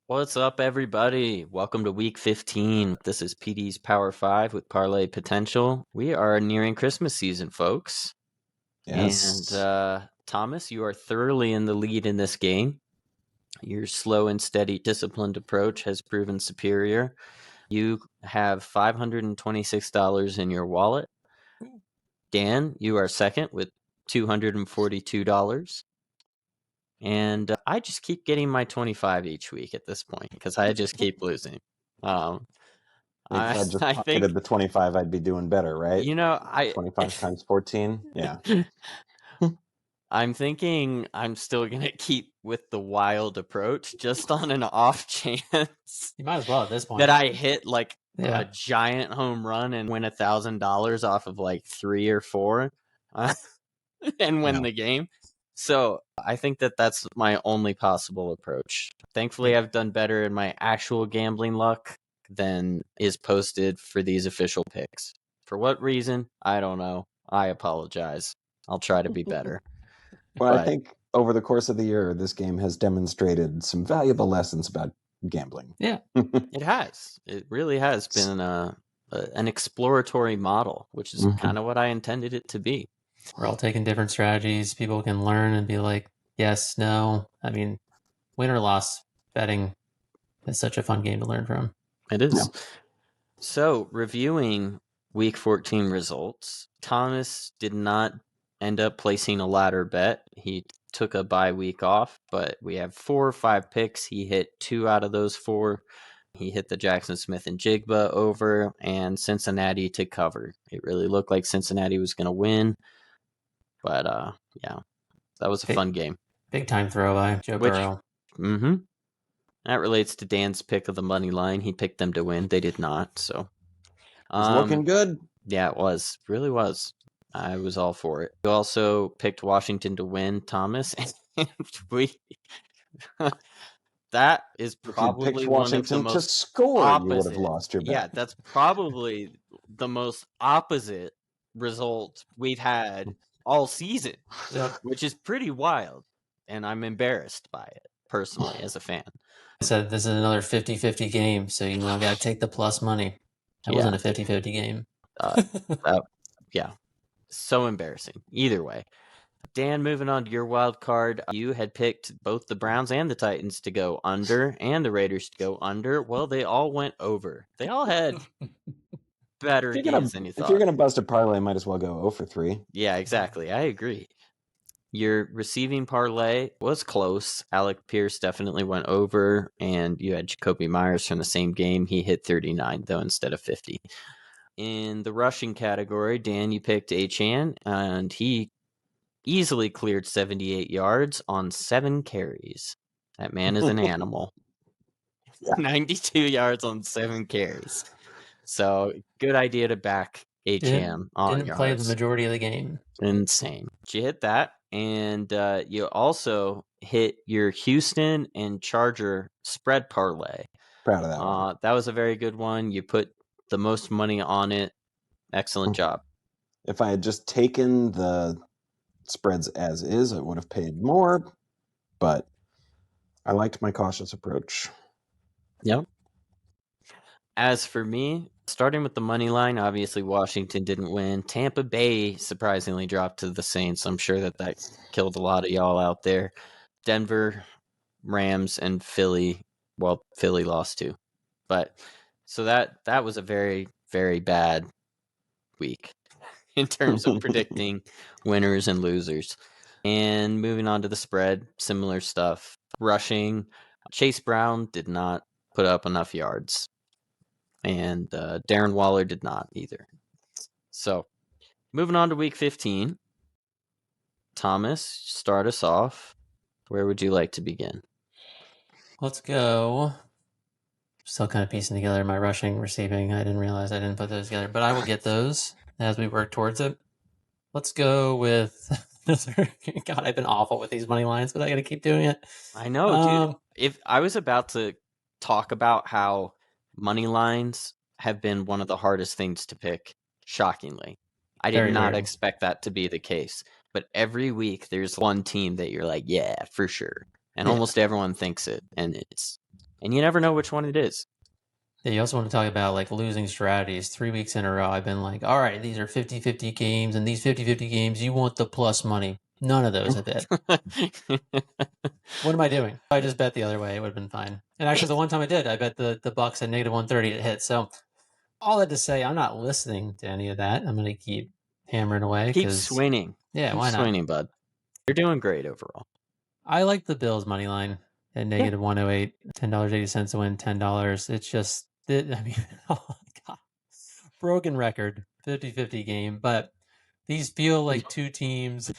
What's up, everybody? Welcome to week 15. This is PD's Power 5 with Parlay Potential. We are nearing Christmas season, folks. Yes. And Thomas, you are thoroughly in the lead in this game. Your slow and steady, disciplined approach has proven superior. You have $526 in your wallet. Dan, you are second with $242. And I just keep getting my 25 each week at this point because I just keep losing. If I just I pocketed think, the 25, I'd be doing better, right? 25 times 14? Yeah. I'm thinking I'm still going to keep with the wild approach just on an off chance You might as well at this point. that I hit like Yeah. a giant home run and win $1,000 off of like 3 or 4 and win Yeah. the game. So I think that that's my only possible approach. Thankfully, I've done better in my actual gambling luck than is posted for these official picks. For what reason? I don't know. I apologize. I'll try to be better. Well, I But- think over the course of the year, this game has demonstrated some valuable lessons about gambling. Yeah. It has. It really has been an exploratory model, which is kind of what I intended it to be. We're all taking different strategies. People can learn and be like, yes, no. I mean, win or loss betting is such a fun game to learn from. It is. Yeah. So, reviewing week 14 results, Thomas did not end up placing a ladder bet. He took a bye week off, but we have 4 or 5 picks. He hit 2 out of those 4. He hit the Jackson Smith and Jigba over and Cincinnati to cover. It really looked like Cincinnati was going to win. But, yeah, that was a fun game. Big time throw by Joe Burrow. Mm-hmm. That relates to Dan's pick of the money line. He picked them to win. They did not. So It's looking good. Yeah, it was. Really was. I was all for it. You also picked Washington to win, Thomas. And that is probably picked one Washington of the most to score. opposite. You would have lost your bet. Yeah, that's probably the most opposite result we've had all season, which is pretty wild. And I'm embarrassed by it personally as a fan. I said this is another 50-50 game, so you know I got to take the plus money. That wasn't a 50-50 game. Yeah, so embarrassing. Either way. Dan, moving on to your wild card, you had picked both the Browns and the Titans to go under and the Raiders to go under. Well, they all went over. They all had better games than you thought. If you're going to bust a parlay, might as well go 0 for 3. Yeah, exactly. I agree. Your receiving parlay was close. Alec Pierce definitely went over, and you had Jacoby Myers from the same game. He hit 39, though, instead of 50. In the rushing category, Dan, you picked Achane, and he easily cleared 78 yards on 7 carries. That man is an animal. Yeah. 92 yards on 7 carries. So, good idea to back Achane on Didn't play the majority of the game. Insane. You hit that, and you also hit your Houston and Charger spread parlay. Proud of that one. That was a very good one. You put the most money on it. Excellent job. If I had just taken the spreads as is, I would have paid more, but I liked my cautious approach. Yep. As for me, starting with the money line, obviously Washington didn't win. Tampa Bay surprisingly dropped to the Saints. I'm sure that killed a lot of y'all out there. Denver, Rams, and Philly. Well, Philly lost too. But so that was a very, very bad week in terms of predicting winners and losers. And moving on to the spread, similar stuff. Rushing, Chase Brown did not put up enough yards. And Darren Waller did not either. So, moving on to week 15. Thomas, start us off. Where would you like to begin? Let's go. Still kind of piecing together my rushing, receiving. I didn't realize I didn't put those together, but I will get those as we work towards it. Let's go with... God, I've been awful with these money lines, but I got to keep doing it. I know, dude. If I was about to talk about how money lines have been one of the hardest things to pick, shockingly. I did not expect that to be the case. But every week there's one team that you're like, yeah, for sure. And almost everyone thinks it. And it's And you never know which one it is. Yeah, you also want to talk about like losing strategies. 3 weeks in a row, I've been like, all right, these are 50-50 games, and these 50-50 games, you want the plus money. None of those I bet. What am I doing? If I just bet the other way, it would have been fine. And actually, the one time I did, I bet the Bucks at negative 130 to hit. So all that to say, I'm not listening to any of that. I'm going to keep hammering away. Keep swinging. Yeah, Keep why not? swinging, bud. You're doing great overall. I like the Bills money line at negative 108, $10.80 to win $10. It's just, I mean, oh my God. Broken record, 50-50 game, but these feel like two teams.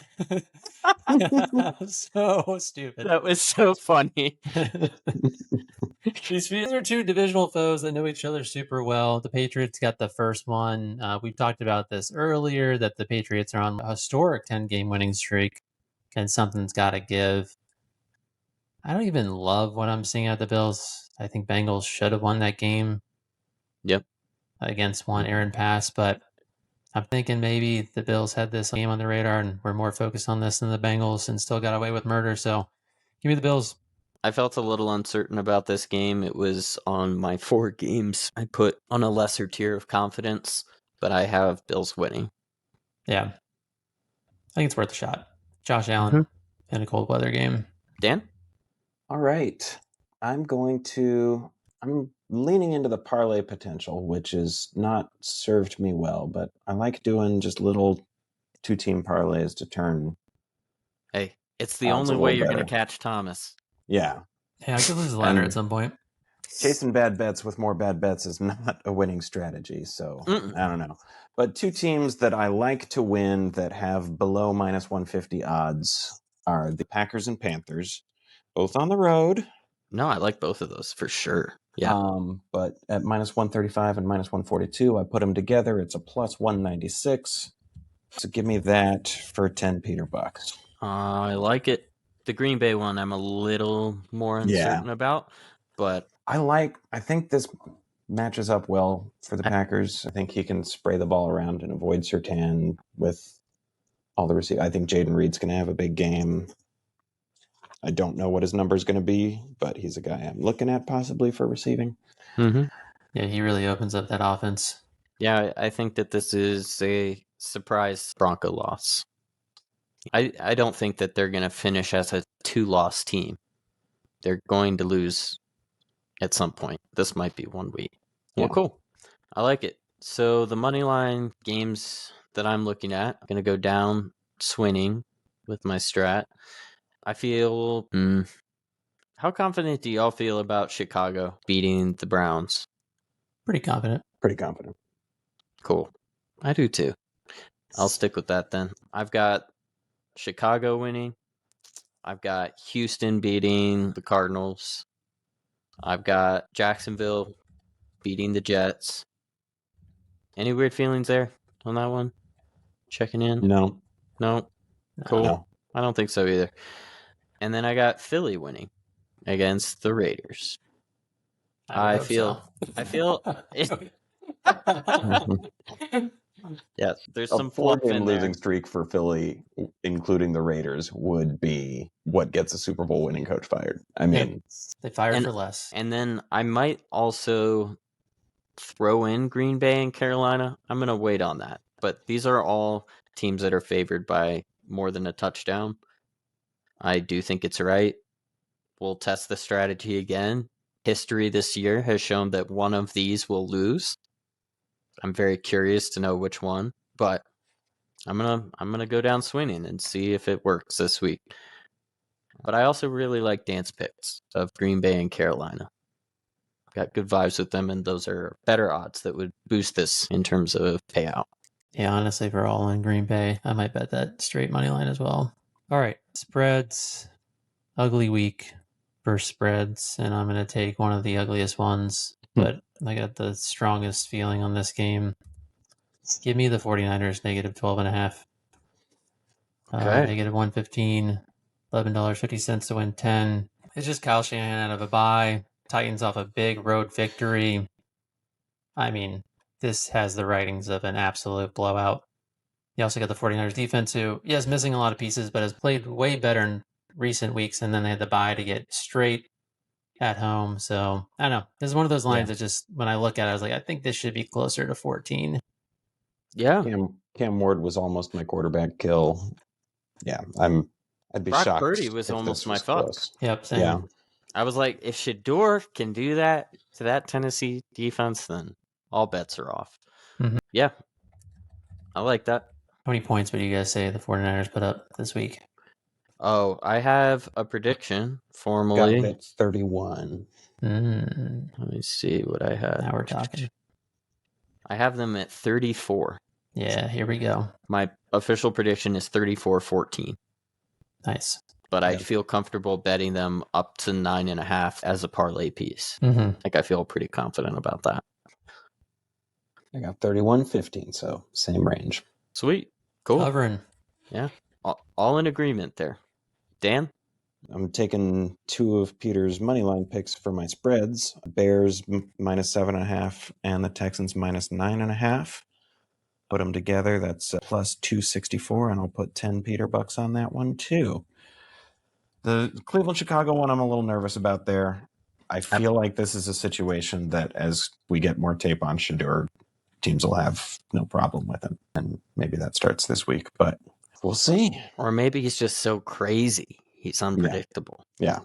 So stupid. That was so funny. These are two divisional foes that know each other super well. The Patriots got the first one. We talked about this earlier, that the Patriots are on a historic 10-game winning streak, and something's got to give. I don't even love what I'm seeing out of the Bills. I think Bengals should have won that game. Yep. Against one Aaron pass, but I'm thinking maybe the Bills had this game on the radar and were more focused on this than the Bengals and still got away with murder. So give me the Bills. I felt a little uncertain about this game. It was on my 4 games I put on a lesser tier of confidence, but I have Bills winning. Yeah. I think it's worth a shot. Josh Allen in a cold weather game. Dan? All right. I'm leaning into the parlay potential, which has not served me well, but I like doing just little 2-team parlays to turn. Hey, it's the Odds a only way little you're going to better. catch Thomas. Yeah. Yeah, I could lose the ladder at some point. Chasing bad bets with more bad bets is not a winning strategy, so I don't know. But 2 teams that I like to win that have below minus 150 odds are the Packers and Panthers, both on the road. No, I like both of those for sure. Yeah. But at minus 135 and minus 142, I put them together. It's a plus 196. So give me that for 10 Peter bucks. I like it. The Green Bay one I'm a little more uncertain about, but I think this matches up well for the Packers. I think he can spray the ball around and avoid Surtain with all the receivers. I think Jaden Reed's going to have a big game. I don't know what his number is going to be, but he's a guy I'm looking at possibly for receiving. Yeah, he really opens up that offense. Yeah, I think that this is a surprise Bronco loss. I don't think that they're going to finish as a 2-loss team. They're going to lose at some point. This might be one week. Well, cool. I like it. So the money line games that I'm looking at, I'm going to go down swinging with my strat. I feel... how confident do y'all feel about Chicago beating the Browns? Pretty confident. Pretty confident. Cool. I do too. I'll stick with that then. I've got Chicago winning. I've got Houston beating the Cardinals. I've got Jacksonville beating the Jets. Any weird feelings there on that one? Checking in? No. Cool. No. I don't think so either. And then I got Philly winning against the Raiders. I feel yeah, there's some a 4-game in there. losing streak for Philly, including the Raiders, would be what gets a Super Bowl winning coach fired. I mean, they fired for less. And then I might also throw in Green Bay and Carolina. I'm going to wait on that. But these are all teams that are favored by more than a touchdown. I do think it's right. We'll test the strategy again. History this year has shown that one of these will lose. I'm very curious to know which one, but I'm gonna go down swinging and see if it works this week. But I also really like Dan's picks of Green Bay and Carolina. Got good vibes with them, and those are better odds that would boost this in terms of payout. Yeah, honestly, for all in Green Bay, I might bet that straight money line as well. All right, spreads, ugly week for spreads, and I'm going to take one of the ugliest ones, but I got the strongest feeling on this game. Give me the 49ers negative 12.5. Okay. Negative 115, $11.50 to win 10. It's just Kyle Shanahan out of a bye. Titans off a big road victory. I mean, this has the writings of an absolute blowout. You also got the 49ers defense, who, yes, missing a lot of pieces, but has played way better in recent weeks, and then they had the bye to get straight at home. So I don't know. This is one of those lines Yeah. that just, when I look at it, I was like, I think this should be closer to 14. Yeah. Cam Ward was almost my quarterback kill. Yeah, I'd be Brock shocked. Purdy was if almost this my was fuck. close. Yep. Same. Yeah. I was like, if Shador can do that to that Tennessee defense, then all bets are off. Mhm. Yeah. I like that. How many points would you guys say the 49ers put up this week? Oh, I have a prediction Got formally. it 31. Let me see what I had. Now we're talking. I have them at 34. Yeah, here we go. My official prediction is 34-14. Nice. But I Yep. feel comfortable betting them up to 9.5 as a parlay piece. Mm-hmm. Like, I feel pretty confident about that. I got 31-15, so same range. Sweet. Cool. Covering. All in agreement there. Dan? I'm taking 2 of Peter's moneyline picks for my spreads. Bears minus 7.5 and the Texans minus 9.5. Put them together. That's plus 264, and I'll put 10 Peter bucks on that one too. The Cleveland-Chicago one, I'm a little nervous about there. I feel like this is a situation that as we get more tape on Shador, teams will have no problem with him. And maybe that starts this week, but we'll see. Or maybe he's just so crazy. He's unpredictable. Yeah.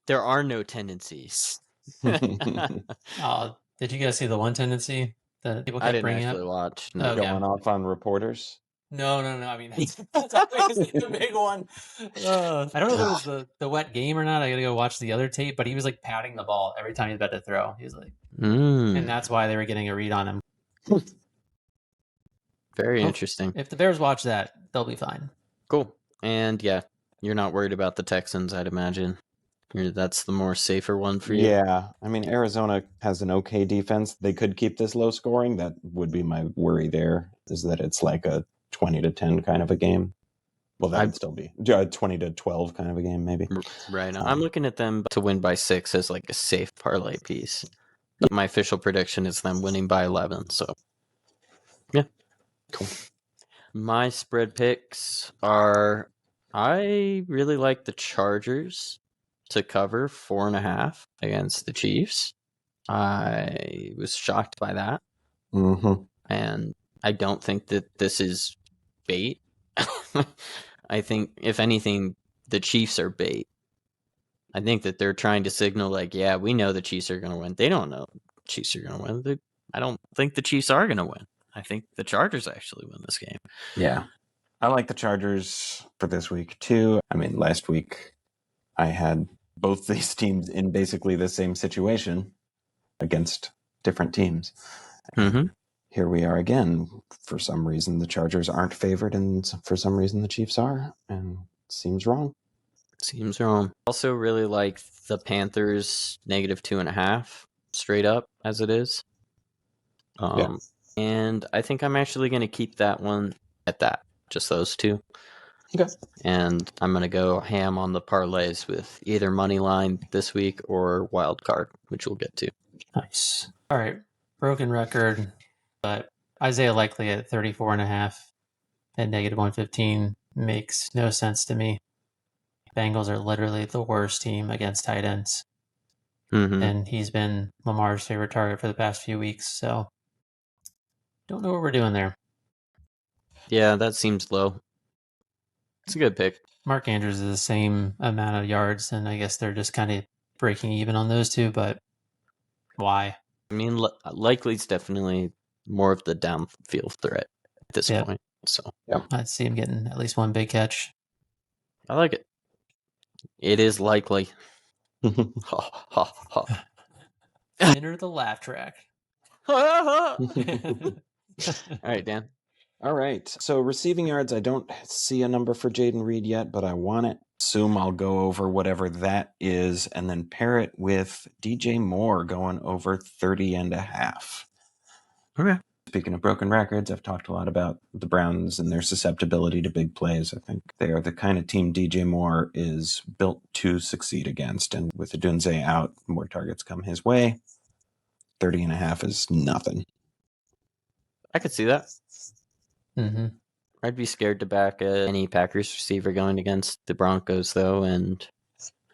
There are no tendencies. Oh, did you guys see the one tendency that people I kept didn't bringing actually up? watch. No. Okay. Going off on reporters. No. I mean, that's obviously the big one. I don't know if it was the wet game or not. I got to go watch the other tape, but he was like patting the ball every time he's about to throw. He was like, and that's why they were getting a read on him. Very Oh. interesting. If the Bears watch that, they'll be fine. Cool. And yeah, you're not worried about the Texans, I'd imagine. That's the more safer one for you. Yeah. I mean, Arizona has an okay defense. They could keep this low scoring. That would be my worry there, is that it's like a 20-10 kind of a game. Well, that would still be 20-12 kind of a game, maybe. Right. I'm looking at them to win by 6 as like a safe parlay piece. My official prediction is them winning by 11. So, yeah. Cool. My spread picks are, I really like the Chargers to cover 4.5 against the Chiefs. I was shocked by that. Mm-hmm. And I don't think that this is bait. I think, if anything, the Chiefs are bait. I think that they're trying to signal, like, yeah, we know the Chiefs are going to win. They don't know the Chiefs are going to win. I don't think the Chiefs are going to win. I think the Chargers actually win this game. Yeah. I like the Chargers for this week, too. I mean, last week I had both these teams in basically the same situation against different teams. Mm-hmm. Here we are again. For some reason, the Chargers aren't favored, and for some reason, the Chiefs are. And it seems wrong. Seems wrong. Also really like the Panthers -2.5 straight up as it is. Yeah. And I think I'm actually going to keep that one at that. Just those two. Okay. And I'm going to go ham on the parlays with either money line this week or wild card, which we'll get to. Nice. All right. Broken record, but Isaiah Likely at 34.5 at -115 makes no sense to me. Bengals are literally the worst team against tight ends. Mm-hmm. And he's been Lamar's favorite target for the past few weeks, so don't know what we're doing there. Yeah, that seems low. It's a good pick. Mark Andrews is the same amount of yards, and I guess they're just kind of breaking even on those two, but why? I mean, Likely's definitely more of the downfield threat at this point. So I'd see him getting at least one big catch. I like it. It is likely. Ha, ha, ha. Enter the laugh track. All right, Dan. All right. So receiving yards, I don't see a number for Jaden Reed yet, but I want it. Assume I'll go over whatever that is and then pair it with DJ Moore going over 30.5. Okay. Speaking of broken records, I've talked a lot about the Browns and their susceptibility to big plays. I think they are the kind of team DJ Moore is built to succeed against. And with Odunze out, more targets come his way. 30.5 is nothing. I could see that. Mm-hmm. I'd be scared to back any Packers receiver going against the Broncos, though, and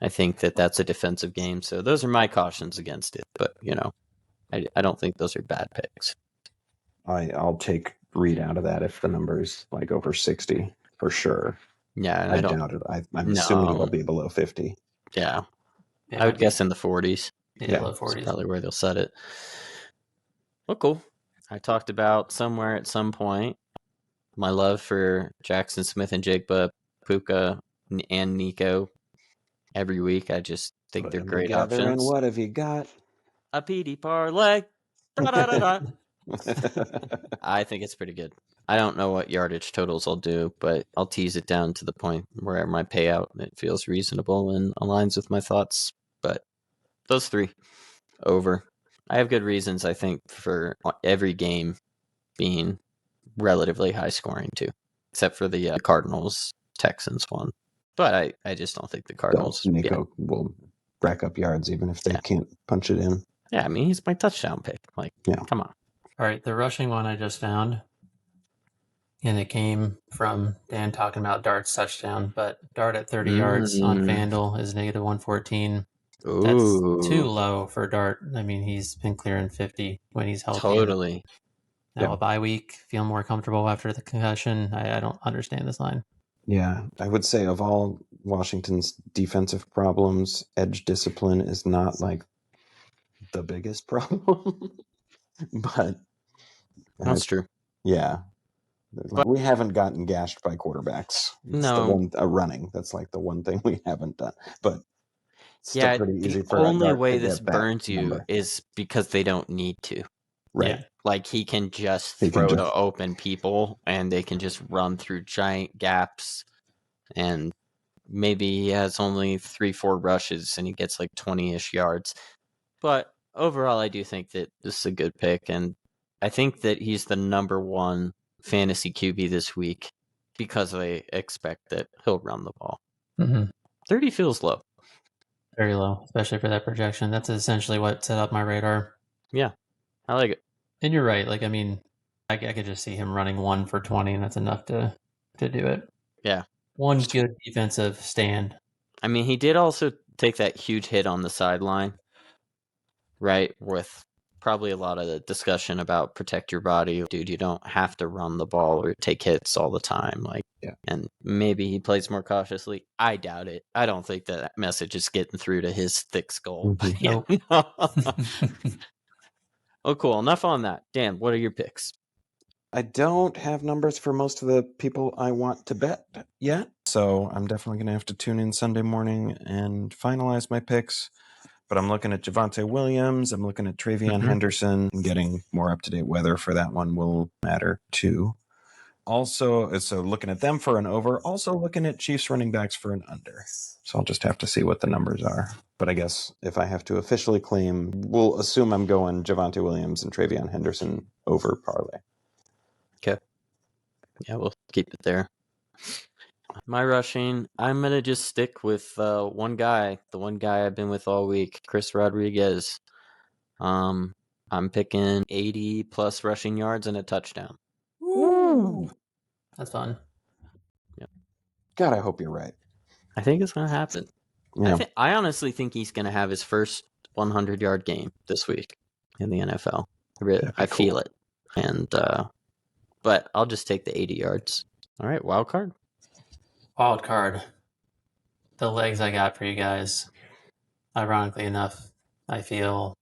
I think that that's a defensive game. So those are my cautions against it. But, I don't think those are bad picks. I'll take Reed out of that if the number's like over 60 for sure. Yeah, and I I don't. doubt it. I'm assuming it'll No. be below 50. Yeah, Yeah, I would guess in the 40s. Yeah, low That's 40s. probably where they'll set it. Well, cool. I talked about somewhere at some point my love for Jackson Smith and Jigba, Puka, and Nico every week. I just think Put they're them great together, and options. what have you got? A PD parlay. Da-da-da-da. I think it's pretty good. I don't know what yardage totals I'll do, but I'll tease it down to the point where my payout it feels reasonable and aligns with my thoughts. But those three over. I have good reasons, I think, for every game being relatively high scoring too, except for the Cardinals Texans one. But I just don't think the Cardinals. Nico will rack up yards even if they can't punch it in. Yeah, I mean he's my touchdown pick. Like, come on. All right, the rushing one I just found, and it came from Dan talking about Dart's touchdown, but Dart at 30 yards on FanDuel is negative 114. Ooh. That's too low for Dart. I mean, he's been clearing 50 when he's healthy. Totally. Now a bye week, feel more comfortable after the concussion. I don't understand this line. Yeah, I would say of all Washington's defensive problems, edge discipline is not like the biggest problem. But that's true. Yeah. But we haven't gotten gashed by quarterbacks. No. Running. That's like the one thing we haven't done. But it's yeah, still pretty easy the for only Dart way to this get that burns you number. is because they don't need to. Right. Yeah. Like he can just throw to open people and they can just run through giant gaps, and maybe he has only 3-4 rushes and he gets like 20-ish yards. But overall, I do think that this is a good pick, and I think that he's the number one fantasy QB this week because I expect that he'll run the ball. 30 feels low. Very low, especially for that projection. That's essentially what set up my radar. Yeah, I like it. And you're right. Like, I mean, I could just see him running 1 for 20, and that's enough to do it. Yeah. One good defensive stand. I mean, he did also take that huge hit on the sideline, right? With probably a lot of the discussion about protect your body. Dude, you don't have to run the ball or take hits all the time. And maybe he plays more cautiously. I doubt it. I don't think that message is getting through to his thick skull. Nope. Oh, cool. Enough on that. Dan, what are your picks? I don't have numbers for most of the people I want to bet yet, so I'm definitely going to have to tune in Sunday morning and finalize my picks. But I'm looking at Javonte Williams. I'm looking at Travion Henderson. Getting more up-to-date weather for that one will matter too. Also, so looking at them for an over. Also looking at Chiefs running backs for an under. So I'll just have to see what the numbers are. But I guess if I have to officially claim, we'll assume I'm going Javonte Williams and Travion Henderson over parlay. Okay. Yeah, we'll keep it there. My rushing, I'm going to just stick with one guy, the one guy I've been with all week, Chris Rodriguez. I'm picking 80-plus rushing yards and a touchdown. Woo! That's fun. Yep. God, I hope you're right. I think it's going to happen. Yeah. I honestly think he's going to have his first 100-yard game this week in the NFL. I feel it. And but I'll just take the 80 yards. All right, wild card. Wild card. The legs I got for you guys. Ironically enough, I feel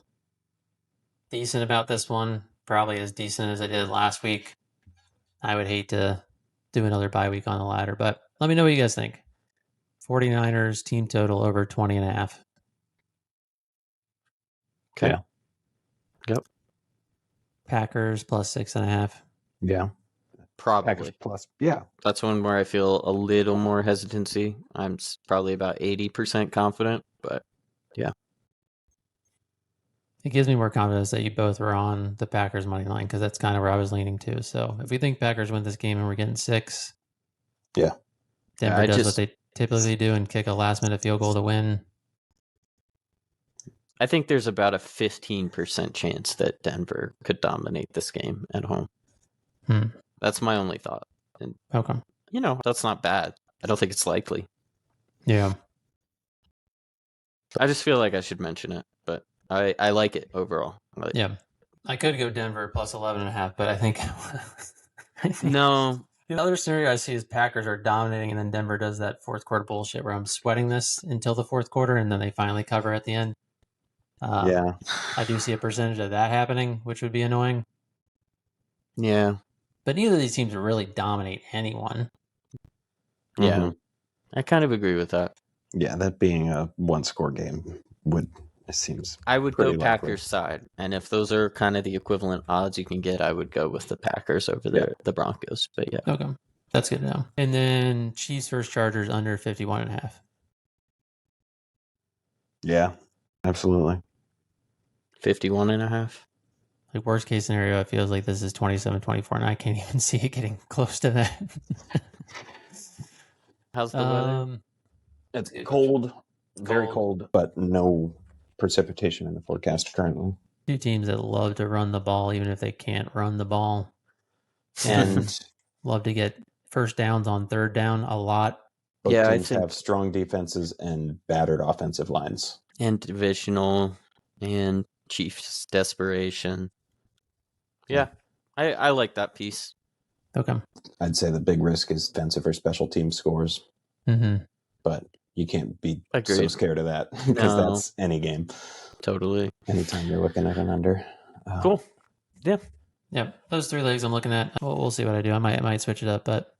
decent about this one. Probably as decent as I did last week. I would hate to do another bye week on the ladder, but let me know what you guys think. 49ers team total over 20.5. Okay. Yeah. Yep. Packers plus 6.5. Yeah. Probably. Packers plus. Yeah. That's one where I feel a little more hesitancy. I'm probably about 80% confident, but yeah. It gives me more confidence that you both were on the Packers money line because that's kind of where I was leaning to. So if we think Packers win this game and we're getting 6, yeah, Denver does what they typically do and kick a last-minute field goal to win. I think there's about a 15% chance that Denver could dominate this game at home. That's my only thought. And, okay. That's not bad. I don't think it's likely. Yeah. I just feel like I should mention it, but I like it overall. Yeah. I could go Denver plus 11.5, but I think No, the other scenario I see is Packers are dominating, and then Denver does that fourth quarter bullshit where I'm sweating this until the fourth quarter, and then they finally cover at the end. Yeah. I do see a percentage of that happening, which would be annoying. yeah, But neither of these teams really dominate anyone. yeah. Mhm. I kind of agree with that. Yeah, that being a one-score game it seems I would go pretty likely. Packers side, and if those are kind of the equivalent odds you can get, I would go with the Packers over the Broncos. But yeah, Okay. That's good to know. And then Chiefs versus Chargers under 51.5. Yeah, absolutely. 51.5. Like worst case scenario, it feels like this is 27-24, and I can't even see it getting close to that. How's the weather? It's Good. cold, very Cold. cold, but no precipitation in the forecast currently. Two teams that love to run the ball, even if they can't run the ball. And Love to get first downs on third down a lot. both Yeah, I teams think- have strong defenses and battered offensive lines. And divisional and Chiefs desperation. Yeah, I like that piece. Okay. I'd say the big risk is defensive or special team scores, Mm-hmm. but you can't be so Agreed. scared of that because No. that's any game. Totally. Anytime you're looking at an under. Cool. Yeah. Yep. Those three legs I'm looking at. We'll see what I do. I might switch it up, but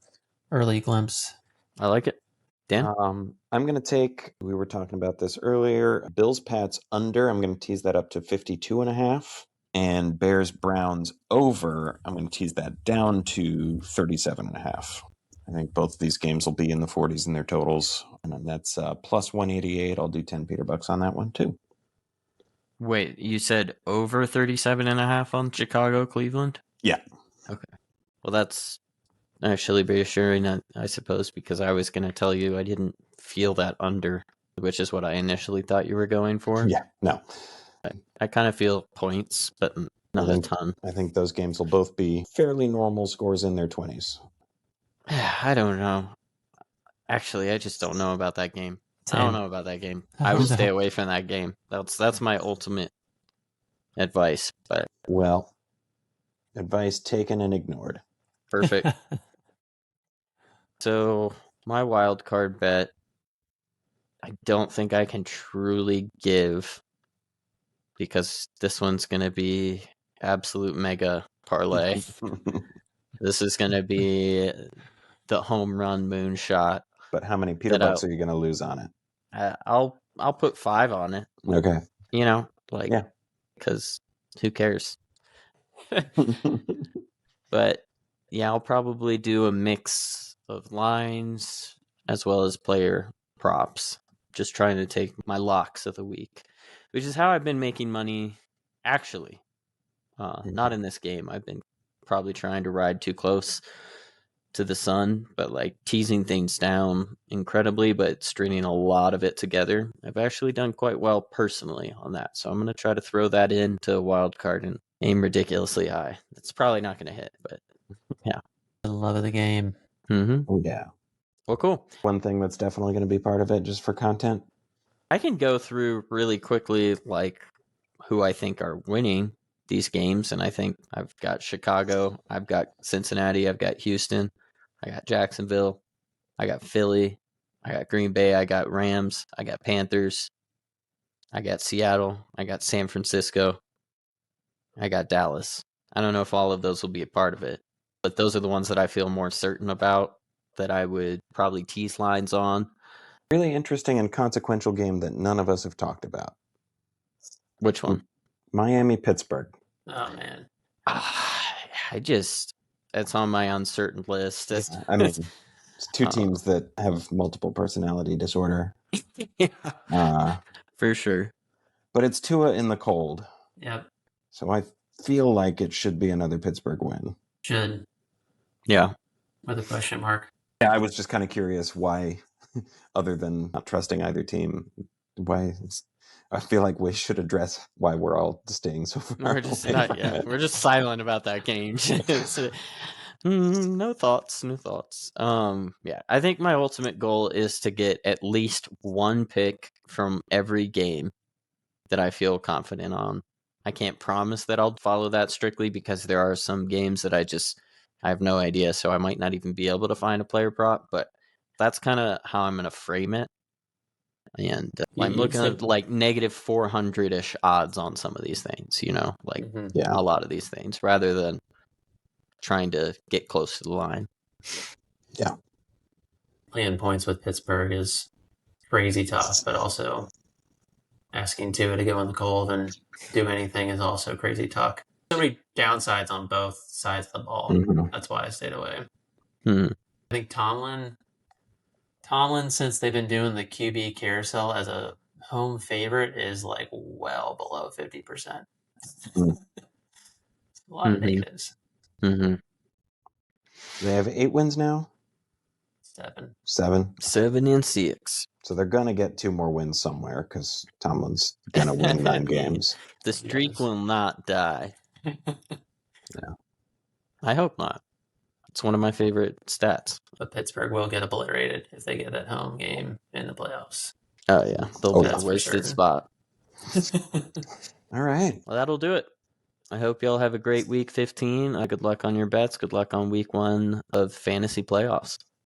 early glimpse. I like it. Dan? I'm going to take, we were talking about this earlier, Bills Pats under. I'm going to tease that up to 52.5. And Bears Browns over. I'm going to tease that down to 37.5. I think both of these games will be in the 40s in their totals. And that's plus 188. I'll do 10 Peter Bucks on that one too. Wait, you said over 37.5 on Chicago, Cleveland? Yeah. Okay. Well, that's actually reassuring, I suppose, because I was going to tell you I didn't feel that under, which is what I initially thought you were going for. Yeah, no. I kind of feel points, but not a ton. I think those games will both be fairly normal scores in their 20s. I don't know. Actually, I just don't know about that game. I Same. don't know about that game. I I would don't stay know. away from that game. That's my ultimate advice. But Well, advice taken and ignored. perfect. So my wild card bet, I don't think I can truly give because this one's going to be absolute mega parlay. This is going to be the home run moonshot. But how many Peter That Bucks out. are you going to lose on it? I'll put 5 on it. Okay. You know, like, Yeah. because who cares? But yeah, I'll probably do a mix of lines as well as player props. Just trying to take my locks of the week, which is how I've been making money. Actually, not in this game. I've been probably trying to ride too close to the sun, but like teasing things down incredibly, but stringing a lot of it together. I've actually done quite well personally on that. So I'm going to try to throw that into a wild card and aim ridiculously high. It's probably not going to hit, but The love of the game. mm-hmm. Oh, yeah. Well, cool. One thing that's definitely going to be part of it just for content. I can go through really quickly, like who I think are winning these games. And I think I've got Chicago, I've got Cincinnati, I've got Houston, I got Jacksonville, I got Philly, I got Green Bay, I got Rams, I got Panthers, I got Seattle, I got San Francisco, I got Dallas. I don't know if all of those will be a part of it, but those are the ones that I feel more certain about that I would probably tease lines on. Really interesting and consequential game that none of us have talked about. Which one? Miami-Pittsburgh. Oh, man. It's on my uncertain list. I mean, it's two teams that have multiple personality disorder. Yeah, for sure. But it's Tua in the cold. Yep. So I feel like it should be another Pittsburgh win. Should. Yeah. With a question mark. Yeah, I was just kind of curious why, other than not trusting either team, why I feel like we should address why we're all staying so far. We're just away not, from yeah, it. we're just silent about that game. No thoughts. Yeah, I think my ultimate goal is to get at least one pick from every game that I feel confident on. I can't promise that I'll follow that strictly because there are some games that I have no idea, so I might not even be able to find a player prop, but that's kind of how I'm going to frame it. And I'm looking at like negative 400-ish odds on some of these things, like Yeah. a lot of these things, rather than trying to get close to the line. Yeah. Playing points with Pittsburgh is crazy tough, but also asking Tua to go in the cold and do anything is also crazy tough. So many downsides on both sides of the ball. Mhm. That's why I stayed away. Hmm. I think Tomlin, since they've been doing the QB carousel as a home favorite, is like well below 50%. Mm. A lot of negatives. Mm-hmm. They have 8 wins now? 7. 7? 7 and 6. So they're going to get 2 more wins somewhere because Tomlin's going to win 9 games. The streak will not die. Yeah. I hope not. It's one of my favorite stats. But Pittsburgh will get obliterated if they get that home game in the playoffs. Oh, yeah. They'll Oh, be yeah. a wasted Sure. spot. All right. Well, that'll do it. I hope y'all have a great week 15. Good luck on your bets. Good luck on week 1 of fantasy playoffs.